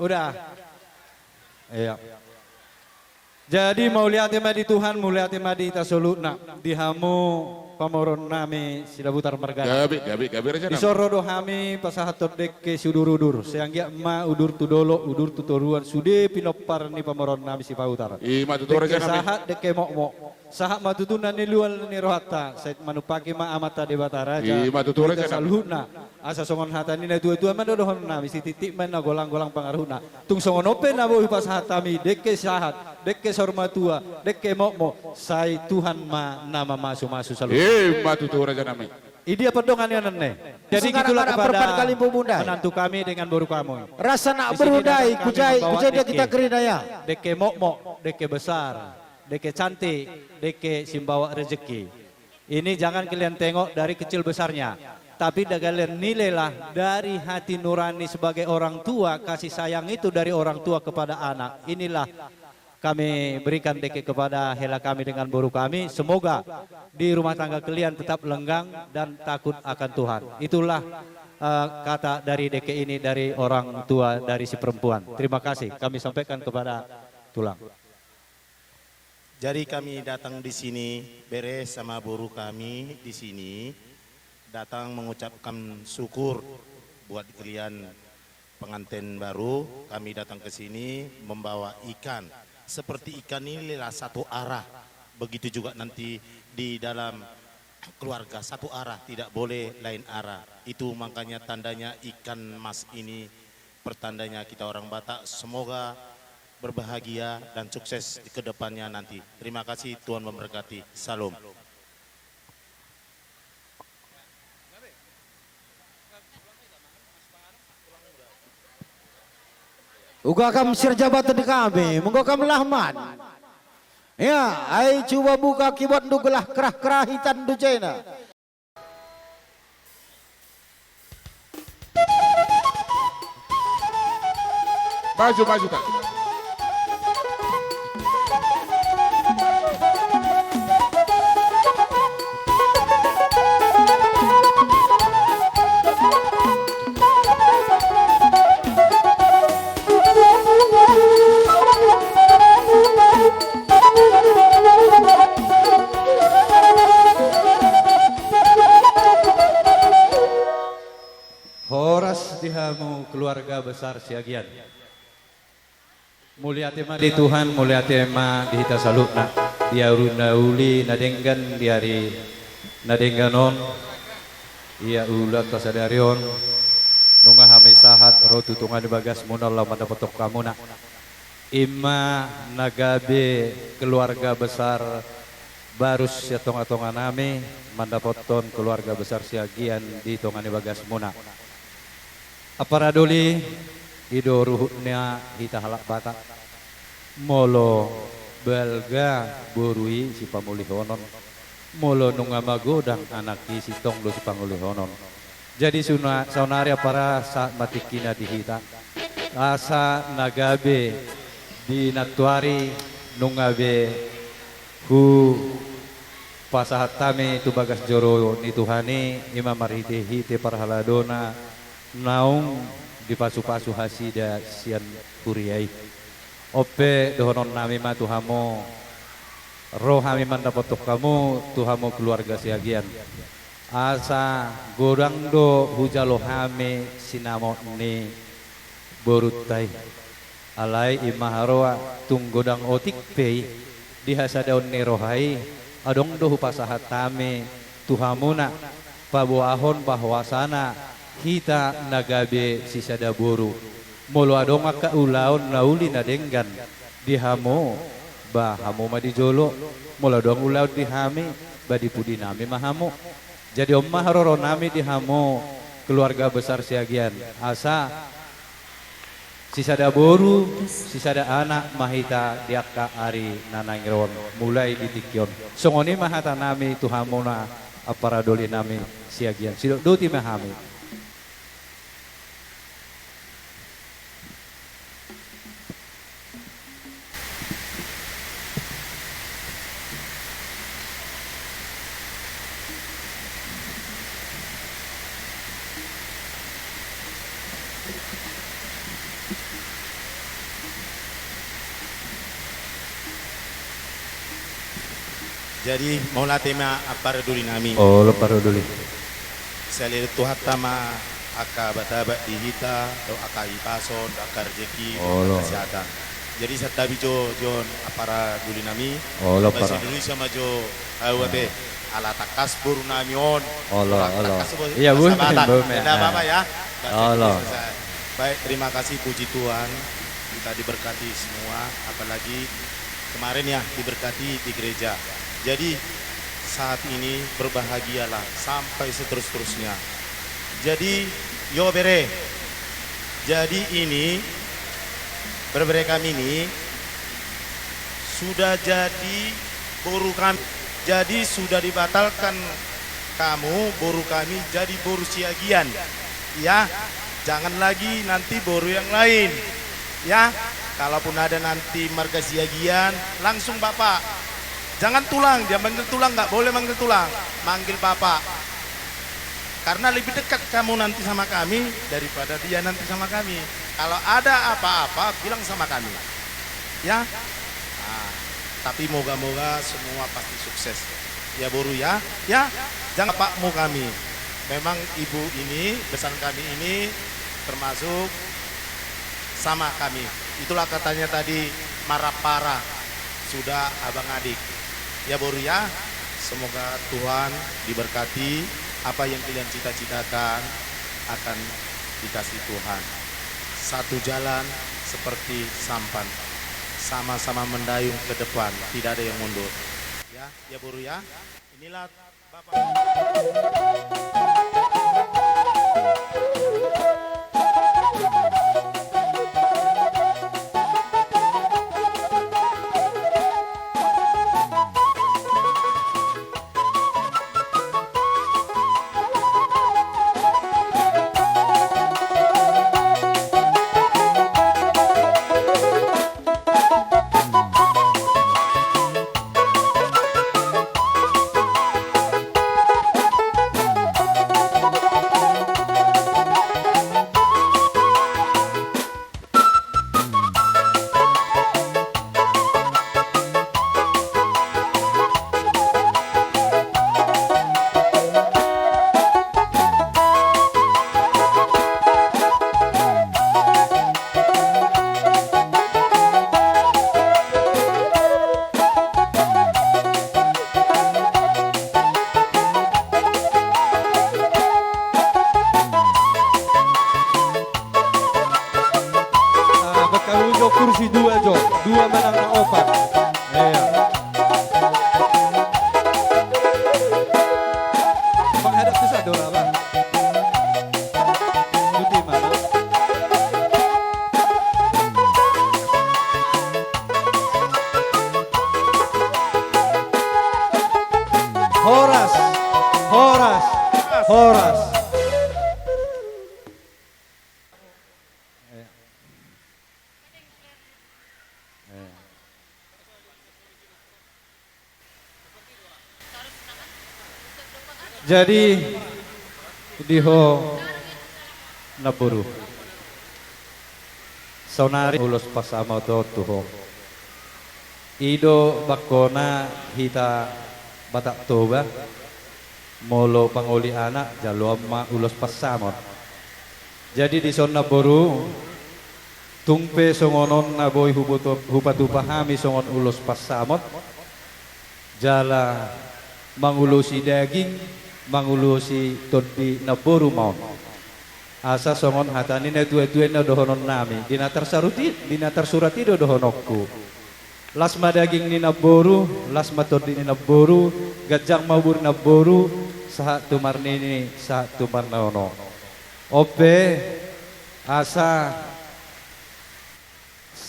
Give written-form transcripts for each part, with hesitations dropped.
Udah. Iya. Jadi mau lihat di Tuhan, mau lihat di tasoluna dihamu pamoron nami sida butar margana. Gabi aja. Disoro dohami pasahatot deke sudur-udur. Seanggia ma udur tudolo, udur tutoruan sude pinopar ni pamoron nami si pautar. Ima tutur aja Deke nami. sahat deke mok-mok. Sahat matutunan ni lual ni rohata. Saya manupaki ma amata de batara. Ima tutur aja nami. Salhuna. Asa songon hata ni na tua-tua man dodohon nami si titik man na golang-golang pangaruhna. Tung songon open na bohi pasahatami deke sahat, deke sormatua, deke mok-mok. Sai Tuhan ma nama masu-masu selalu. Ima tutur aja nami. Ini apa dong ane. Jadi gitulah kepada menantu kami dengan baru kamu. Rasa nak berudai, kujai dia kita kerinaya. Deke mok-mok, deke besar, deke cantik, deke simbawa rezeki. Ini jangan kalian tengok dari kecil besarnya. Tapi kalian nilailah dari hati nurani sebagai orang tua, kasih sayang itu dari orang tua kepada anak. Inilah kami berikan deke kepada hela kami dengan boru kami. Semoga di rumah tangga kalian tetap lenggang dan takut akan Tuhan. Itulah kata dari deke ini dari orang tua dari si perempuan. Terima kasih kami sampaikan kepada tulang. Jadi kami datang di sini beres sama boru kami di sini datang mengucapkan syukur buat kalian pengantin baru. Kami datang ke sini membawa ikan. Seperti ikan ini adalah satu arah. Begitu juga nanti di dalam keluarga satu arah, tidak boleh lain arah. Itu makanya tandanya ikan mas ini pertandanya kita orang Batak. Semoga berbahagia dan sukses ke depannya nanti. Terima kasih, Tuhan memberkati. Salam. Uga kam sir jabatan di kami, monggo kam lahman. Ya, ai cuba buka kibot dugelah kerah-kerah hitan du China. Maju tak. Horas dihamu keluarga besar siagian. Mulia tema di Tuhan, mulia tema di hita salutna. Dia urunda uli nadenggan di hari nadengganon. Ia ulat tasadarion. Nunga hami sahat rotu tunga di bagas munallah mata potok kamu nak. Ima nagabe keluarga besar barus ya tonga-tonga nami mandapoton keluarga besar siagian di tongani bagas muna. Aparadoli ido ruhutnya hita halak batak molo belga borui si pamulihonon molo nunga magodang anaki si tonglo si pamulihonon. Jadi saunaria para saat matikina di hita asa nagabe di natuari nungabe hu pasahat tami tu bagas joro ni Tuhani imam marhite hite parhaladona naung di pasu-pasu hasida sian kuriai ope dohonon nami ma tuhamo rohami mandapotok kamu tuhamo keluarga siagian asa godang do hujalo hame sinamo ni borutai alai imaharoa tung godang otik pei dihasadaon ni rohai adong do pasahat tami tuhamuna pabuahon bahwasana kita nagabe sisada boru molo adonga ka ulaon nauli nadenggan dihamo bahamo madijolo molo dong ulaon dihami badi pudi nami mahamo jadi omma haroro nami dihamo keluarga besar siagian asa sisada boru sisada anak mahita diakka ari nanangiron mulai ditikyon songoni mahata nami tuhamona aparadoli nami siagian sidok duti mahami. Jadi maulah tema apa duli nami. Oh, lo paru dulu. Saya lihat Tuhan tama aka bataba dihita atau aka ipason, aka rezeki, Oh, lo. kesehatan. Jadi saya tabi jo John apara duli nami. Oh, lo Bahasa para. Indonesia majo awabe ala takas buru nami on. Oh, lo, Orang lo. takas bo- Iya, bahasa bume, Batak. bume. Tidak apa-apa ya. Bahasa Oh, lo. Indonesia saya. Baik, terima kasih puji Tuhan. Kita diberkati semua, apalagi kemarin ya diberkati di gereja. Jadi saat ini berbahagialah sampai seterus-terusnya. Jadi yo bere. Jadi ini berbere kami ini sudah jadi boru kami. Jadi sudah dibatalkan kamu boru kami jadi boru siagian. Ya, jangan lagi nanti boru yang lain. Ya, kalaupun ada nanti marga siagian, langsung Bapak. Jangan tulang, dia manggil tulang, nggak boleh manggil tulang. Manggil Bapak. Karena lebih dekat kamu nanti sama kami daripada dia nanti sama kami. Kalau ada apa-apa, bilang sama kami. Ya, nah, tapi moga-moga semua pasti sukses. Ya boru ya, ya, jangan pakmu kami. Memang ibu ini, besan kami ini termasuk sama kami. Itulah katanya tadi marapara, sudah abang adik. Ya boru ya, semoga Tuhan diberkati, apa yang kalian cita-citakan akan dikasih Tuhan. Satu jalan seperti sampan, sama-sama mendayung ke depan, tidak ada yang mundur. Ya boru ya, inilah Bapak. Bakalujo kursi dua jo, dua menang na opat. Iya. Menghadap ke satu lah bang. Putih mana? Horas, Horas, Horas. Jadi diho naburu sonari ulos pasama to tuho ido bakona hita batak toba molo panguli anak jalo amma ulos pasamot. Jadi di son naburu tungpe songonon naboy hupatu pahami songon ulos pasamot jala mangulusi daging mangulusi todi naboru maun asa songon hatani na dua-dua na dohonon nami dinatar surati do dohonokku lasma daging ni naboru lasma todi ni naboru gajang mabur naboru sahat tumar nini sahat tumar naono ope asa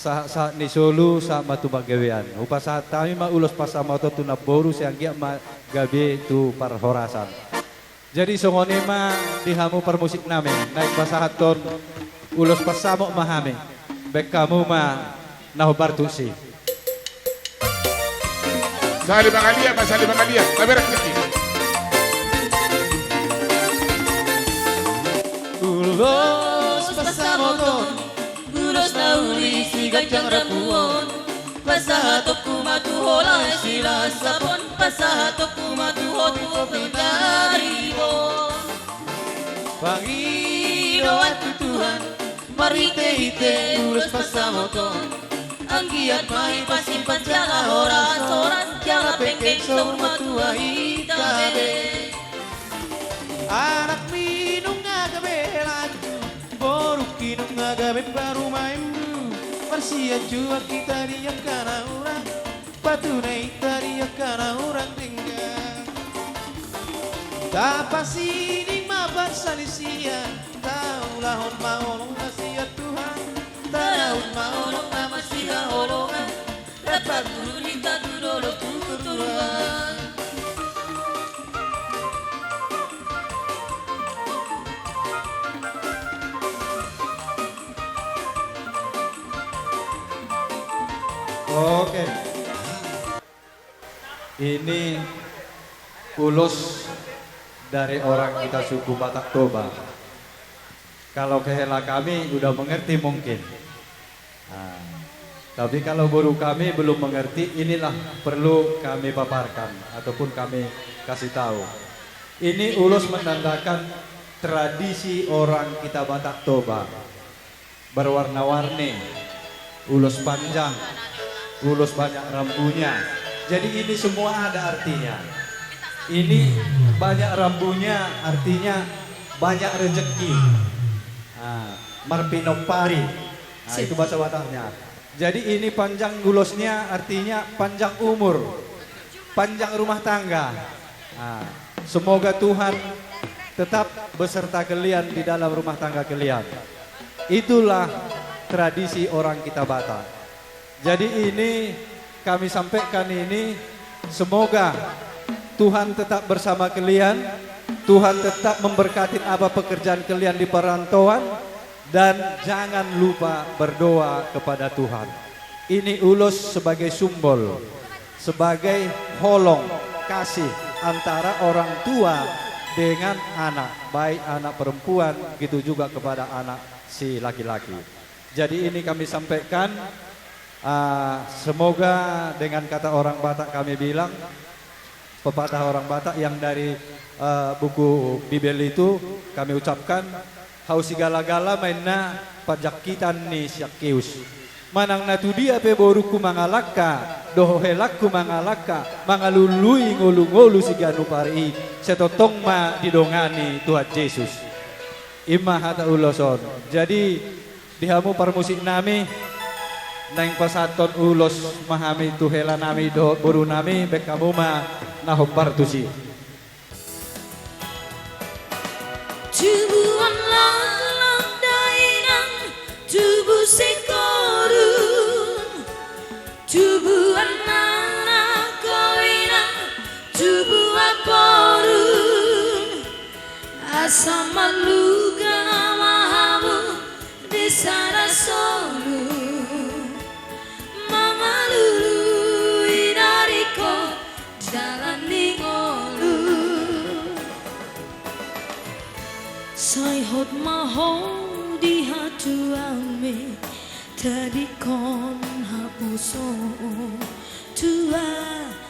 sa ni solu sa matu magawean upa saat kami ma ulos pasama to naboru siang gia ma gabe tu parhorasan. Jadi songone ma dihamu permusik namin naik basahaton ulos pasamo mahame bek kamu ma nahubar tusi. Sali Bangalia, Sali Bangalia, taberak rezeki. Ulos pasamoton, ulos nauli si gajang rapuon, Pasahatoku matuhola sila sapon pasahatoku matuhotu pindaribo. Panginoon at Tuhan, marite-hite ulos pasamoton. Ang giat maipasimpan tiyaga oras tiyaga pengkeng sa umatuahi tabe. Anak minum ngagabelan, boruk kinum ngagabe parumaim. Marsia jua kita dia karena orang, patunai dia karena orang tinggal. Tapasi ni mabarsalisia, taulah on maolong nasihat Tuhan, Taraun maolong na masiha holongan, dapat turun kita tudolo tuturuan. Oke. Ini ulos dari orang kita suku Batak Toba. Kalau kehela kami udah mengerti mungkin. Nah, tapi kalau baru kami belum mengerti, inilah perlu kami paparkan ataupun kami kasih tahu. Ini ulos menandakan tradisi orang kita Batak Toba. Berwarna-warni, ulos panjang, ulos banyak rambunya. Jadi ini semua ada artinya. Ini banyak rambunya artinya banyak rezeki. Marpinopari. Nah, itu bahasa Bataknya. Jadi ini panjang ulosnya artinya panjang umur, panjang rumah tangga. Nah, semoga Tuhan tetap beserta kalian di dalam rumah tangga kalian. Itulah tradisi orang kita Batak. Jadi ini kami sampaikan ini, semoga Tuhan tetap bersama kalian, Tuhan tetap memberkati apa pekerjaan kalian di perantauan, dan jangan lupa berdoa kepada Tuhan. Ini ulos sebagai simbol, sebagai holong kasih antara orang tua dengan anak, baik anak perempuan, gitu juga kepada anak si laki-laki. Jadi ini kami sampaikan. Semoga dengan kata orang Batak kami bilang, pepatah orang Batak yang dari buku Bibel itu kami ucapkan, haus segala-gala mainna pajakitan ni syakius. Manang natu dia pe boruku mangalaka, dohelakku mangalaka, mangalului ngolu-ngolu siganu pari, setotong ma didongani Tuhan Yesus. Imah hata uloson. Jadi dihamu parmusik nami, nang pasaton ulos mahami tuhela nami do boru nami bekamu ma nahombar tusi. Tubuhan lang dainang tubuh sekorun, tubuhan anak kawinang tubuh aporun, asam maluga mahamu desara solu. Sai hot maho di hatu ame tadi kon hapuso tua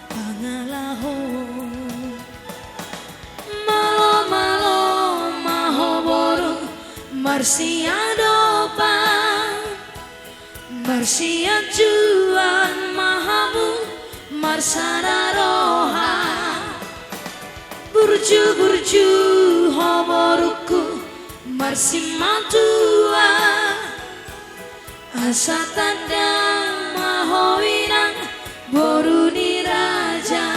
pangalaho malo malo maho boro marsia dopa marsia juan mahamu marsara roha burju-burju hoboruku marsimatua asa tanda mahoinang boruni raja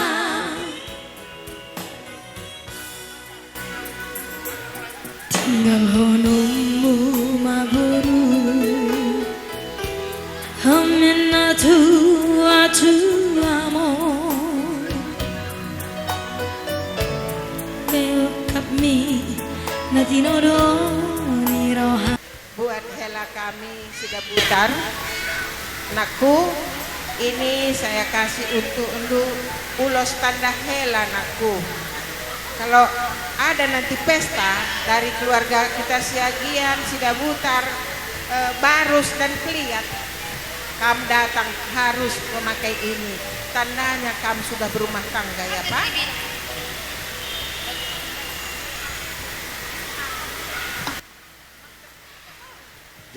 tinggal honummu maburu hamena tua amor kami natinodo niroha. Buat hela kami sudah butar, nakku ini saya kasih untuk ulos tanda hela nakku. Kalau ada nanti pesta dari keluarga kita Siagian, Sidabutar, Barus dan Kliat, Kamu datang harus memakai ini. Tandanya kamu sudah berumah tangga ya Pak.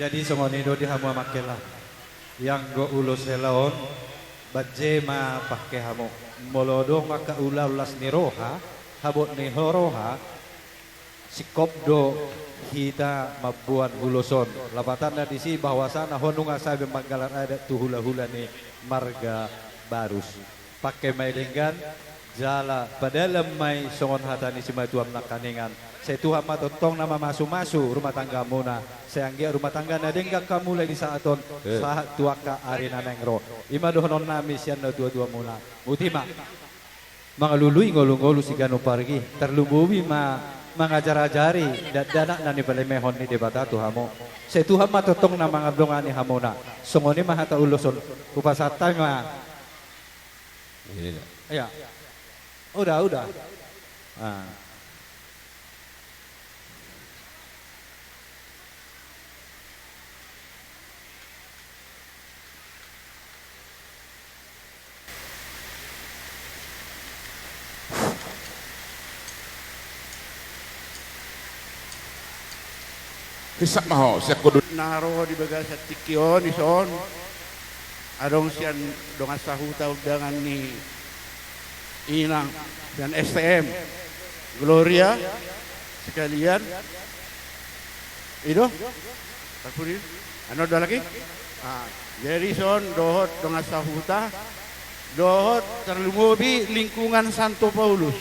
Jadi songonido di hamu makela. Yang go ulos helaon bajema pakai hamu. Molodo maka ulas ni roha, habot ni horoha. Sikopdo kita mabuan huluson. Lapatan na disi bahwasana honung asabi manggalan adat tu hula-hula ni marga barus. Pakai may linggan jala padalam may songon hatani si matuam nakaningan. Saya Tuhan matotong nama masu-masu rumah tangga muna. Saya anggia rumah tangga na denggang kamu lagi saaton saat tuaka arina nengro. Ima dohonon nami sian na dua-dua muna. Mutima. Mga luluy ngolu-ngolu si gano pargi. Terlubuwi mengajar-ajari danak nani palemehon ni debata tuhamo. Saya Tuhan matotong na mga blongan ni hamona. Songoni mahata uloson upasatay ma. Ya. Udah. Ah. Kisak maho, siya kudu. Naro di bagas sa tikyon ison adong siyan dong asahuta dengan ni Inang dan STM Gloria sekalian itu takurin ano ada lagi jadi son dohot dong asahuta dohot terlumubi lingkungan Santo Paulus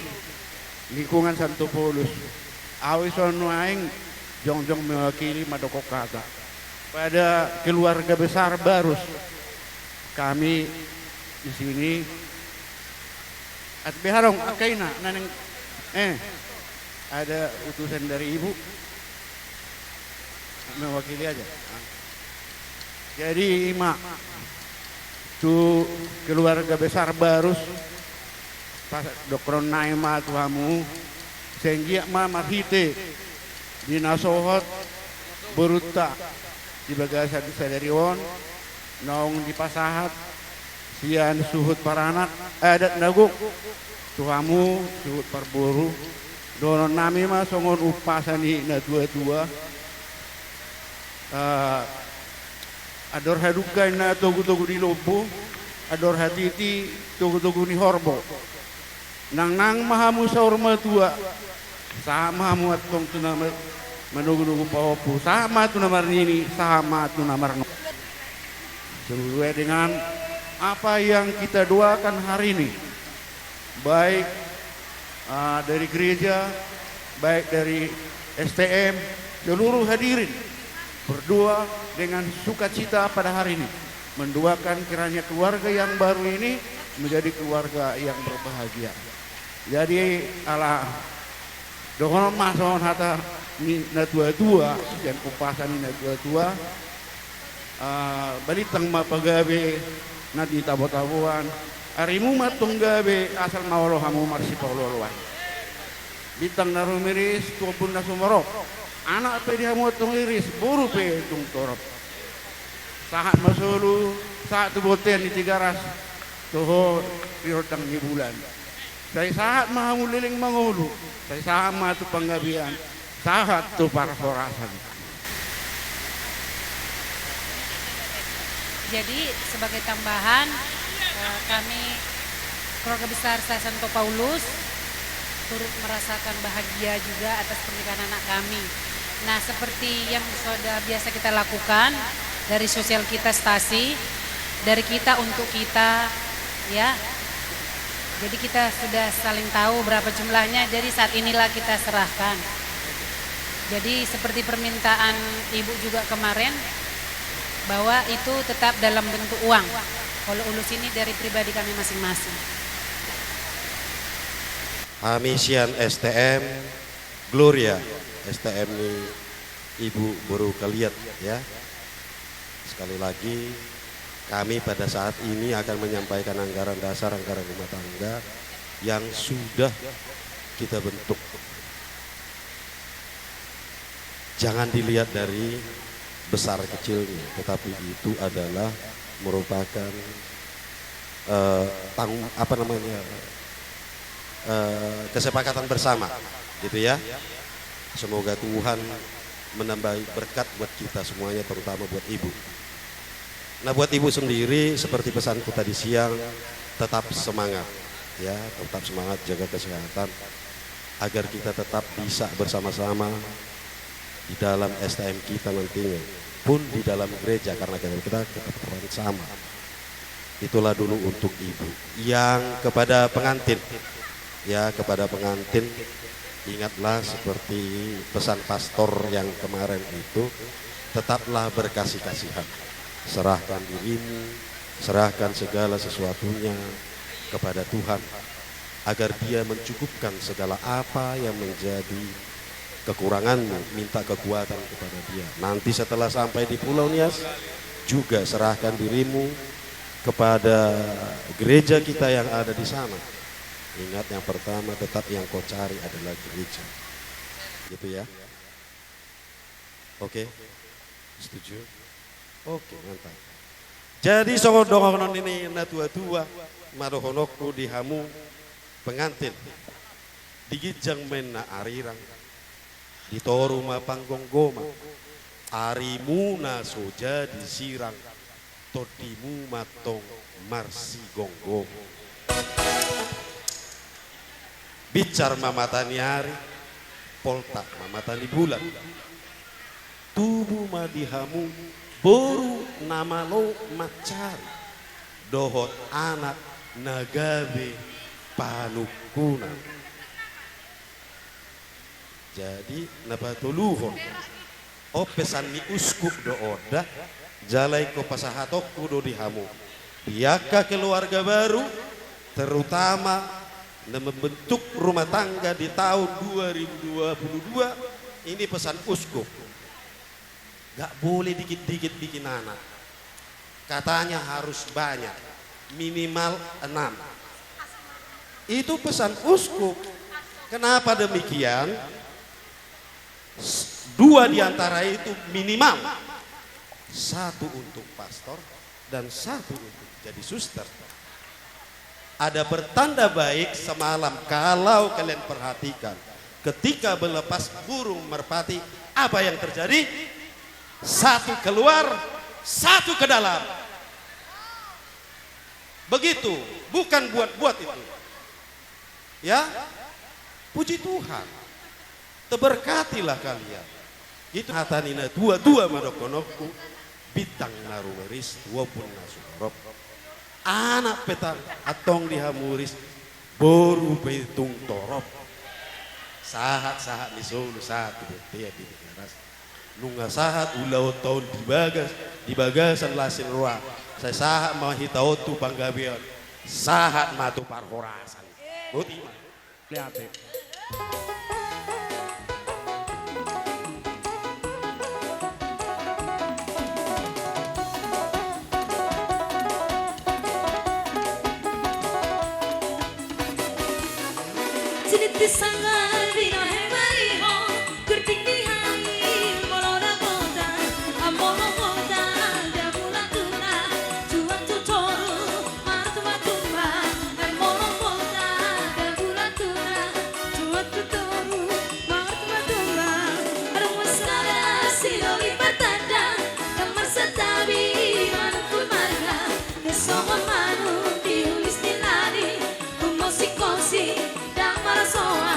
awison nuaing Jongjong mewakili Madoko Kata pada keluarga besar Barus. Kami di sini at biharong akaina naneng ada utusan dari ibu mewakili aja. Jadi Ima tu keluarga besar Barus pas dokron naima tuamu senggia ma marhite di nasohot beruta di bagasan di sadarion naung di pasahat sian suhut paranak adat naguk tuamu suhut parburu donon nami mah songon upasani na dua ador hadukai na togu-togu di lobo ador hatiti togu-togu ni horbo nang mahamu saurma tua sama muat tong tu nama menunggu pahopu sama tu nama ini sama tu nama sesuai dengan apa yang kita doakan hari ini baik dari gereja baik dari STM seluruh hadirin berdoa dengan sukacita pada hari ini mendoakan kiranya keluarga yang baru ini menjadi keluarga yang berbahagia. Jadi ala dohon mason hata ni na tua-tua dan kupasan ni na tua-tua balitang mapagabe na di tabo-tabuan arimu matong gabe asal mawalo hamu marsi pauloluan bitang na rumiris tuapun na sumarok anak pe dia mo tong liris buru pe tung torop saat masulu saat tu boten di tigaras toho pirotang ni bulan saya saat mahamu liling mangulu saya sama tu penggabian saat tu parforasan. Jadi sebagai tambahan kami keluarga besar Santo Paulus turut merasakan bahagia juga atas pernikahan anak kami. Nah, seperti yang sudah biasa kita lakukan dari sosial kita stasi, dari kita untuk kita, ya. Jadi kita sudah saling tahu berapa jumlahnya, jadi saat inilah kita serahkan. Jadi seperti permintaan Ibu juga kemarin, bahwa itu tetap dalam bentuk uang. Kalau ulus ini dari pribadi kami masing-masing. Hamisian STM Gloria STM ini Ibu baru kalian ya. Sekali lagi kami pada saat ini akan menyampaikan anggaran dasar anggaran rumah tangga yang sudah kita bentuk. Jangan dilihat dari besar kecilnya, tetapi itu adalah merupakan kesepakatan bersama, gitu ya. Semoga Tuhan menambahi berkat buat kita semuanya, terutama buat ibu. Nah, buat ibu sendiri seperti pesanku tadi siang, tetap semangat, ya, tetap semangat, jaga kesehatan, agar kita tetap bisa bersama-sama di dalam STM kita nantinya, pun di dalam gereja, karena kita tetap sama. Itulah dulu untuk ibu. Yang kepada pengantin, ya, kepada pengantin, ingatlah seperti pesan pastor yang kemarin itu, tetaplah berkasih-kasihan. Serahkan dirimu, serahkan segala sesuatunya kepada Tuhan, agar Dia mencukupkan segala apa yang menjadi kekuranganmu. Minta kekuatan kepada Dia. Nanti setelah sampai di Pulau Nias, juga serahkan dirimu kepada gereja kita yang ada di sana. Ingat, yang pertama tetap yang kau cari adalah gereja. Gitu ya. Oke, setuju? Oke, mantap. Jadi songodongonon ini na tua-tua madohonokku dihamu pengantin digijang mena arirang ditoru ma panggonggoma arimu na soja disirang todimu matong marsi gonggom bicar mamatani hari poltak mamatani bulan tubuh madihamu boru nama lo macari dohot anak nagabe panukunan. Jadi nabatuluhon o pesan ni uskup do oda jalai ko pasahatokku do dihamu diaka keluarga baru, terutama membentuk rumah tangga di tahun 2022. Ini pesan uskup. Gak boleh dikit-dikit bikin anak. Katanya harus banyak, minimal 6. Itu pesan uskup. Kenapa demikian? 2 diantara itu minimal. 1 untuk pastor dan 1 untuk jadi suster. Ada bertanda baik semalam kalau kalian perhatikan. Ketika melepas burung merpati, apa yang terjadi? 1 keluar, 1 ke dalam. Begitu, bukan buat-buat itu. Ya, puji Tuhan. Terberkatilah kalian. Itu hatanina dua madokonokku bintang narumeris wapun nasukorop. Anak petang atong dihamuris boru petung torop. Sahat-sahat di Solo satu dia di Garas. Nunga sahat ulau tahun di bagasan lasin ruang. Saya sahat mahitau tu panggabion. Sahat matu parhorasan. Buti mah. Lihat. Sangat dino hemariho kurtingi hai molona kota amolo kota dabula tuna tuan tutoru martu matumba amolo kota dabula tuna tuan tutoru martu matumba arung sana siloli batanda kamar setabi manukul marga nesoma manu diulis dilari kumosikosi soa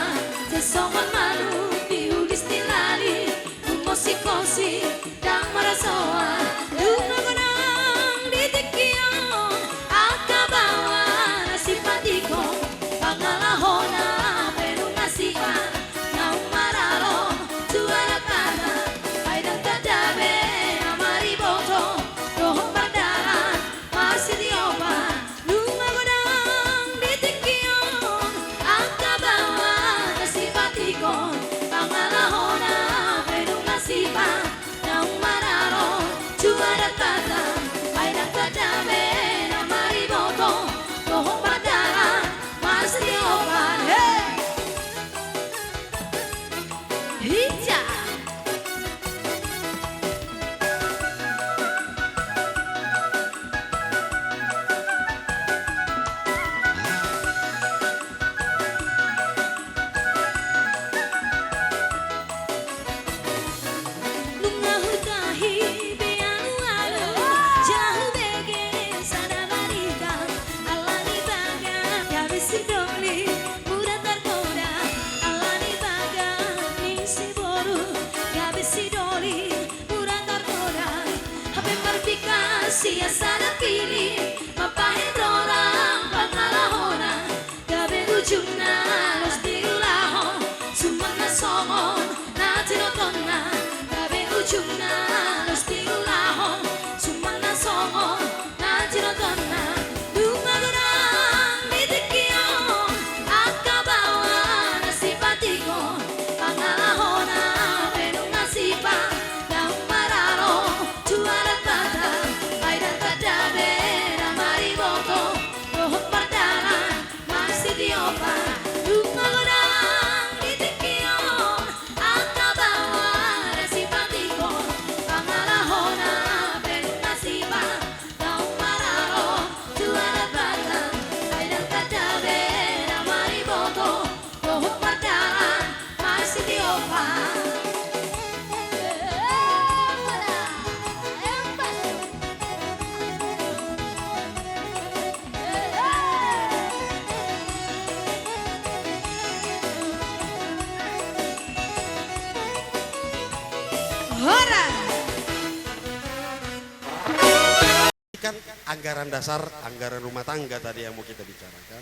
kan anggaran dasar, anggaran rumah tangga tadi yang mau kita bicarakan.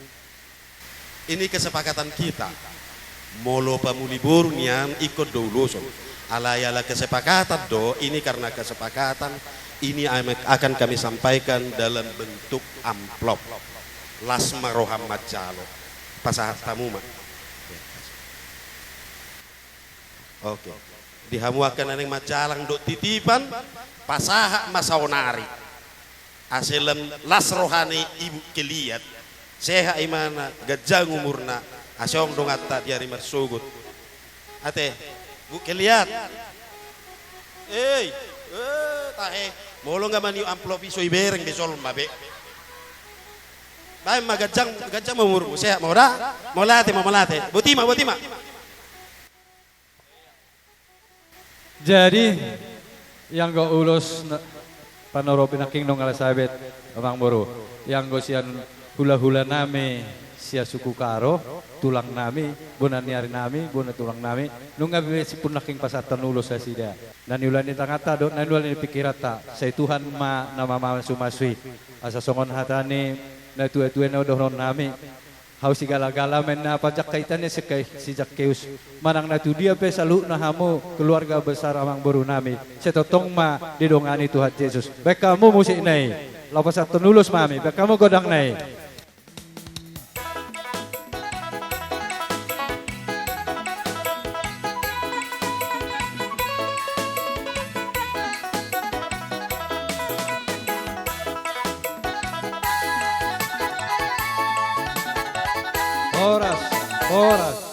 Ini kesepakatan kita. Molo pamuli borunian ikut dulu so. Alayala kesepakatan do, ini karena kesepakatan ini akan kami sampaikan dalam bentuk amplop. Lasma Rohamad Jalo. Pasahat tamu mak. Oke. Dihamuakan neng majalang dok titipan pasaha masaonari. Aselam las rohani ibu keliat. Seha imana gajang umurna. Asyong dong atta diari marsugut. Ate, bu keliat. Tahe. Molo nga man yung amplop iso ibereng besol mabe. Bae magajang umurmu. Seha mau dah? Mau latih. Butima. Jadi yang go ulus panoropi naking nong alasabet abang boru yang go sian hula-hula nami sia suku karo tulang nami bunan niari nami bunan tulang nami nunga besi pun naking pasatan ulus saya sida dan ulan di tangata do nan ulan di pikirata saya Tuhan ma nama mama sumaswi asa songon hatani na tuwe na dohron nami hau si gala-gala men na pajak kaitannya si Jakkeus manang na tu dia pe salu na hamu keluarga besar amang boru nami setotong ma didongani Tuhan Yesus baik kamu musik nai lapas satu nulus mami baik kamu godang nai. Horas.